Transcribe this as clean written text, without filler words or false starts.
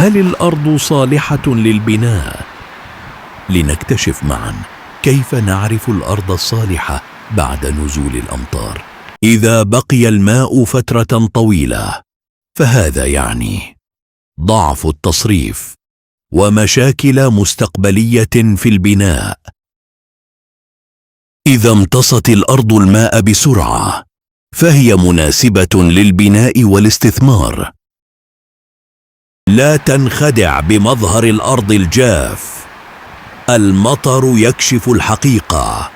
هل الأرض صالحة للبناء؟ لنكتشف معا كيف نعرف الأرض الصالحة بعد نزول الأمطار. إذا بقي الماء فترة طويلة فهذا يعني ضعف التصريف ومشاكل مستقبلية في البناء. إذا امتصت الأرض الماء بسرعة فهي مناسبة للبناء والاستثمار. لا تنخدع بمظهر الأرض الجاف، المطر يكشف الحقيقة.